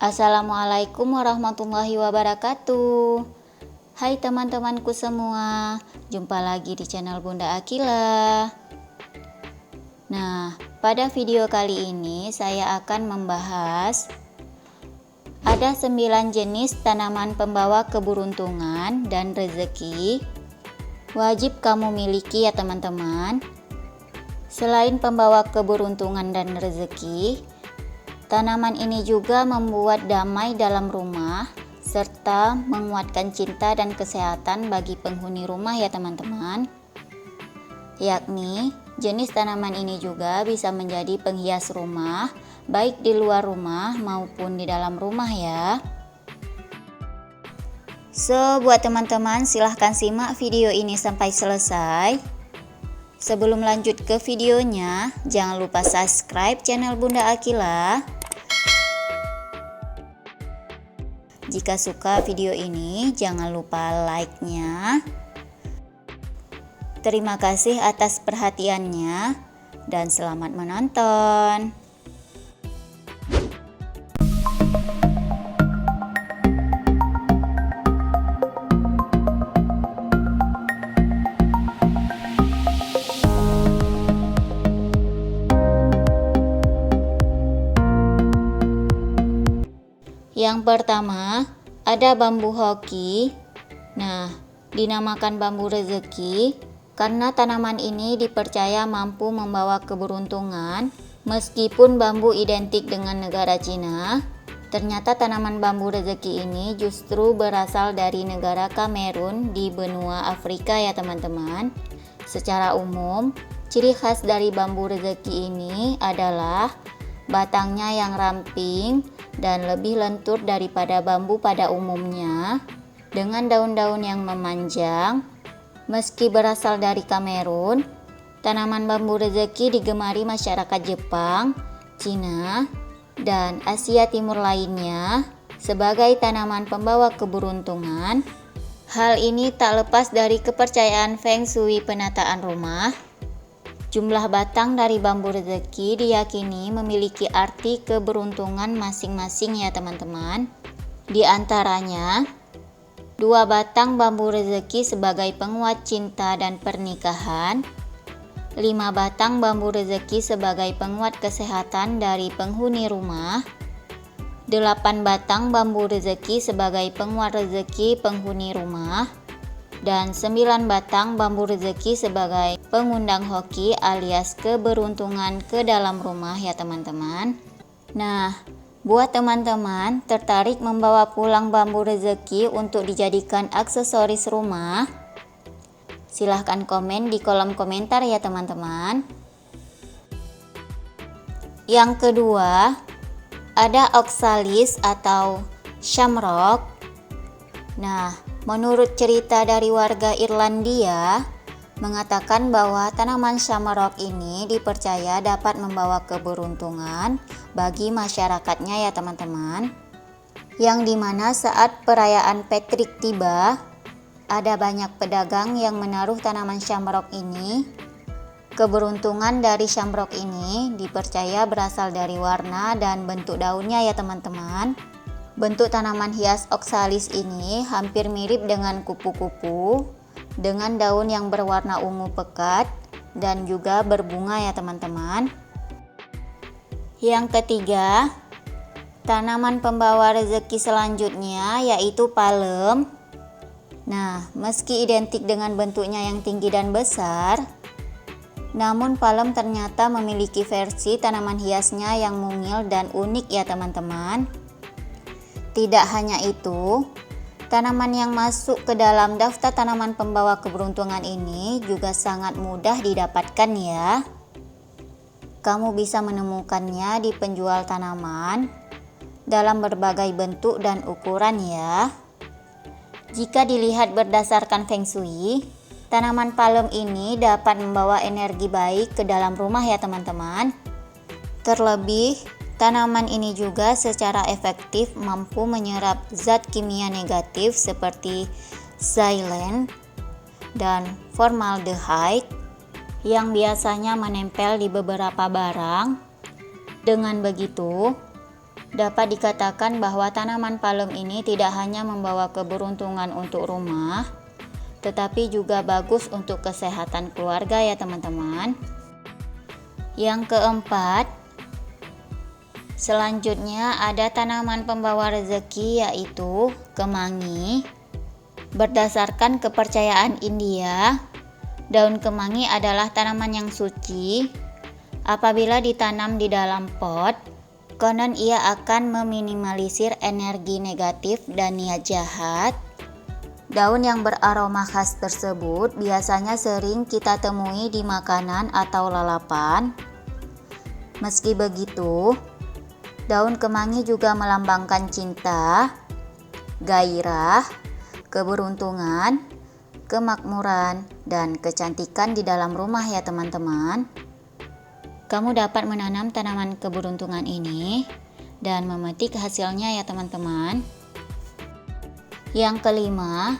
Assalamualaikum warahmatullahi wabarakatuh. Hai teman-temanku semua, jumpa lagi di channel Bunda Akila. Nah, pada video kali ini saya akan membahas ada 9 jenis tanaman pembawa keberuntungan dan rezeki wajib kamu miliki ya teman-teman. Selain pembawa keberuntungan dan rezeki, tanaman ini juga membuat damai dalam rumah serta menguatkan cinta dan kesehatan bagi penghuni rumah ya teman-teman. Yakni jenis tanaman ini juga bisa menjadi penghias rumah baik di luar rumah maupun di dalam rumah ya. So, buat teman-teman silahkan simak video ini sampai selesai. Sebelum lanjut ke videonya, jangan lupa subscribe channel Bunda Akila. Jika suka video ini, jangan lupa like-nya. Terima kasih atas perhatiannya dan selamat menonton. Yang pertama, ada bambu hoki. Nah, dinamakan bambu rezeki karena tanaman ini dipercaya mampu membawa keberuntungan. Meskipun bambu identik dengan negara Cina, ternyata tanaman bambu rezeki ini justru berasal dari negara Kamerun di benua Afrika ya teman-teman. Secara umum, ciri khas dari bambu rezeki ini adalah batangnya yang ramping dan lebih lentur daripada bambu pada umumnya, dengan daun-daun yang memanjang. Meski berasal dari Kamerun, tanaman bambu rezeki digemari masyarakat Jepang, Cina, dan Asia Timur lainnya sebagai tanaman pembawa keberuntungan. Hal ini tak lepas dari kepercayaan Feng Shui penataan rumah. Jumlah batang dari bambu rezeki diyakini memiliki arti keberuntungan masing-masing ya teman-teman. Di antaranya, 2 batang bambu rezeki sebagai penguat cinta dan pernikahan, 5 batang bambu rezeki sebagai penguat kesehatan dari penghuni rumah, 8 batang bambu rezeki sebagai penguat rezeki penghuni rumah, dan 9 batang bambu rezeki sebagai pengundang hoki alias keberuntungan ke dalam rumah ya teman-teman. Nah, buat teman-teman tertarik membawa pulang bambu rezeki untuk dijadikan aksesoris rumah, silahkan komen di kolom komentar ya teman-teman. Yang kedua, ada oxalis atau shamrock. Nah, menurut cerita dari warga Irlandia, mengatakan bahwa tanaman shamrock ini dipercaya dapat membawa keberuntungan bagi masyarakatnya ya teman-teman. Yang dimana saat perayaan Patrick tiba, ada banyak pedagang yang menaruh tanaman shamrock ini. Keberuntungan dari shamrock ini dipercaya berasal dari warna dan bentuk daunnya ya teman-teman. Bentuk tanaman hias oxalis ini hampir mirip dengan kupu-kupu, dengan daun yang berwarna ungu pekat dan juga berbunga ya teman-teman. Yang ketiga, tanaman pembawa rezeki selanjutnya yaitu palem. Nah, meski identik dengan bentuknya yang tinggi dan besar, namun palem ternyata memiliki versi tanaman hiasnya yang mungil dan unik ya teman-teman. Tidak hanya itu, tanaman yang masuk ke dalam daftar tanaman pembawa keberuntungan ini juga sangat mudah didapatkan ya. Kamu bisa menemukannya di penjual tanaman dalam berbagai bentuk dan ukuran ya. Jika dilihat berdasarkan Feng Shui, tanaman palem ini dapat membawa energi baik ke dalam rumah ya teman-teman. Terlebih, tanaman ini juga secara efektif mampu menyerap zat kimia negatif seperti xylen dan formaldehyde yang biasanya menempel di beberapa barang. Dengan begitu, Dapat dikatakan bahwa tanaman palem ini tidak hanya membawa keberuntungan untuk rumah, tetapi juga bagus untuk kesehatan keluarga ya teman-teman. Yang keempat, selanjutnya ada tanaman pembawa rezeki yaitu kemangi. Berdasarkan kepercayaan India, daun kemangi adalah tanaman yang suci. Apabila ditanam di dalam pot, konon ia akan meminimalisir energi negatif dan niat jahat. Daun yang beraroma khas tersebut biasanya sering kita temui di makanan atau lalapan. Meski begitu, daun kemangi juga melambangkan cinta, gairah, keberuntungan, kemakmuran, dan kecantikan di dalam rumah ya teman-teman. Kamu dapat menanam tanaman keberuntungan ini dan memetik hasilnya ya teman-teman. Yang kelima,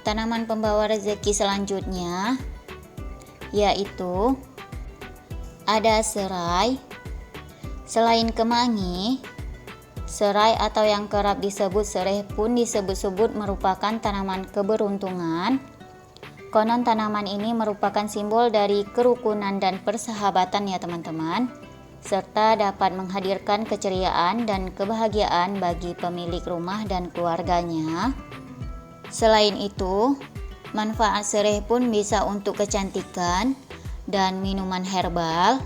tanaman pembawa rezeki selanjutnya yaitu ada serai. Selain kemangi, serai atau yang kerap disebut sereh pun disebut-sebut merupakan tanaman keberuntungan. Konon tanaman ini merupakan simbol dari kerukunan dan persahabatan ya teman-teman, serta dapat menghadirkan keceriaan dan kebahagiaan bagi pemilik rumah dan keluarganya. Selain itu, manfaat sereh pun bisa untuk kecantikan dan minuman herbal.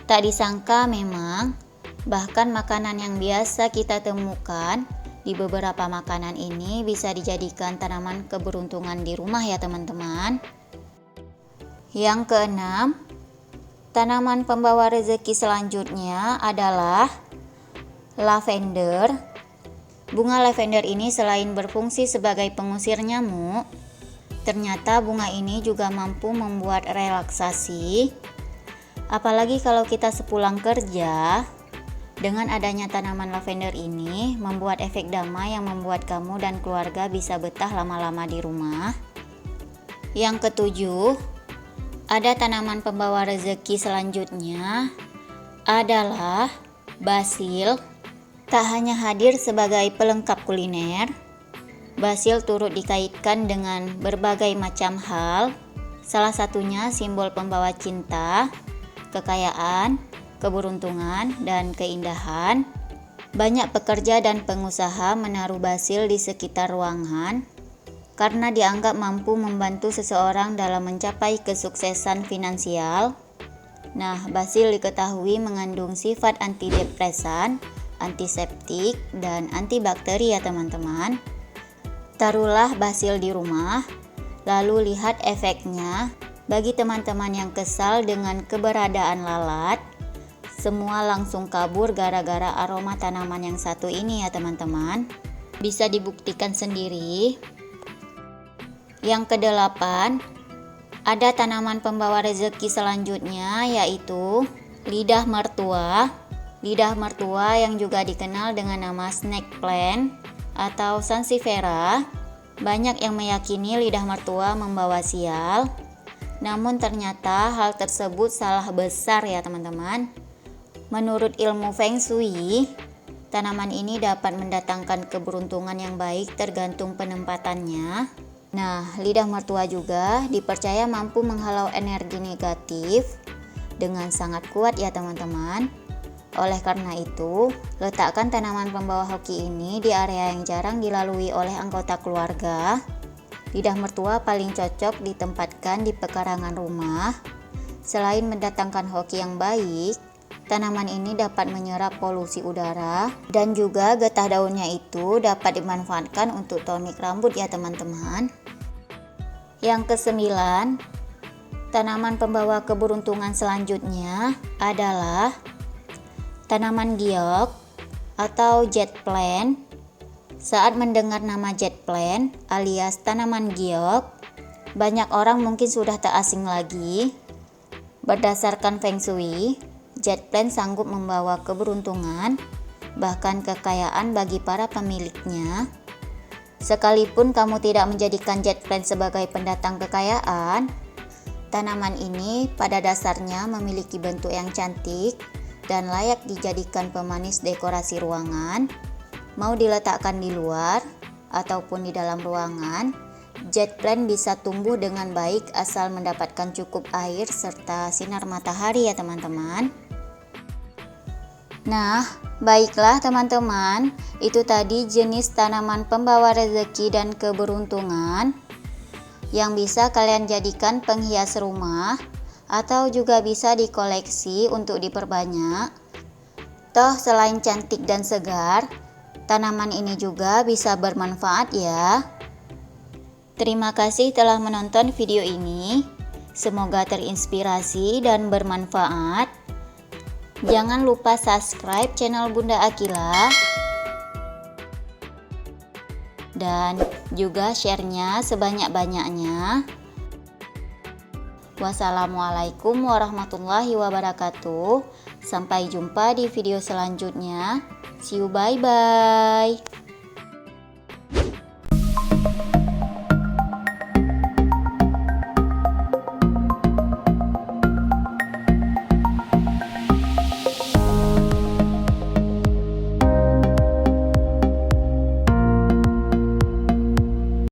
Tak disangka memang, bahkan makanan yang biasa kita temukan di beberapa makanan ini bisa dijadikan tanaman keberuntungan di rumah ya teman-teman. Yang keenam, tanaman pembawa rezeki selanjutnya adalah lavender. Bunga lavender ini selain berfungsi sebagai pengusir nyamuk, ternyata bunga ini juga mampu membuat relaksasi. Apalagi kalau kita sepulang kerja, dengan adanya tanaman lavender ini membuat efek damai yang membuat kamu dan keluarga bisa betah lama-lama di rumah. Yang ketujuh, ada tanaman pembawa rezeki selanjutnya adalah basil. Tak hanya hadir sebagai pelengkap kuliner, basil turut dikaitkan dengan berbagai macam hal. Salah satunya simbol pembawa cinta, kekayaan, keberuntungan, dan keindahan. Banyak pekerja dan pengusaha menaruh basil di sekitar ruangan karena dianggap mampu membantu seseorang dalam mencapai kesuksesan finansial. Nah, basil diketahui mengandung sifat antidepresan, antiseptik, dan antibakteri ya teman-teman. Taruhlah basil di rumah, lalu lihat efeknya bagi teman-teman yang kesal dengan keberadaan lalat. Semua langsung kabur gara-gara aroma tanaman yang satu ini ya teman-teman. Bisa dibuktikan sendiri. Yang kedelapan, ada tanaman pembawa rezeki selanjutnya yaitu lidah mertua. Lidah mertua yang juga dikenal dengan nama snake plant atau sansevieria. Banyak yang meyakini lidah mertua membawa sial. Namun ternyata hal tersebut salah besar ya teman-teman. Menurut ilmu Feng Shui, tanaman ini dapat mendatangkan keberuntungan yang baik tergantung penempatannya. Nah, lidah mertua juga dipercaya mampu menghalau energi negatif dengan sangat kuat ya teman-teman. Oleh karena itu, letakkan tanaman pembawa hoki ini di area yang jarang dilalui oleh anggota keluarga. Lidah mertua paling cocok ditempatkan di pekarangan rumah. Selain mendatangkan hoki yang baik, tanaman ini dapat menyerap polusi udara dan juga getah daunnya itu dapat dimanfaatkan untuk tonik rambut ya teman-teman. Yang kesembilan, tanaman pembawa keberuntungan selanjutnya adalah tanaman giok atau jet plant. Saat mendengar nama jet plant alias tanaman giok, banyak orang mungkin sudah tak asing lagi. Berdasarkan Feng Shui, jet plant sanggup membawa keberuntungan, bahkan kekayaan bagi para pemiliknya. Sekalipun kamu tidak menjadikan jet plant sebagai pendatang kekayaan, tanaman ini pada dasarnya memiliki bentuk yang cantik dan layak dijadikan pemanis dekorasi ruangan. Mau diletakkan di luar ataupun di dalam ruangan, jet plant bisa tumbuh dengan baik asal mendapatkan cukup air serta sinar matahari ya teman-teman. Nah, baiklah teman-teman, itu tadi jenis tanaman pembawa rezeki dan keberuntungan yang bisa kalian jadikan penghias rumah atau juga bisa dikoleksi untuk diperbanyak. Toh selain cantik dan segar, tanaman ini juga bisa bermanfaat ya. Terima kasih telah menonton video ini. Semoga terinspirasi dan bermanfaat. Jangan lupa subscribe channel Bunda Akila dan juga share-nya sebanyak-banyaknya. Wassalamualaikum warahmatullahi wabarakatuh. Sampai jumpa di video selanjutnya. See you, bye bye.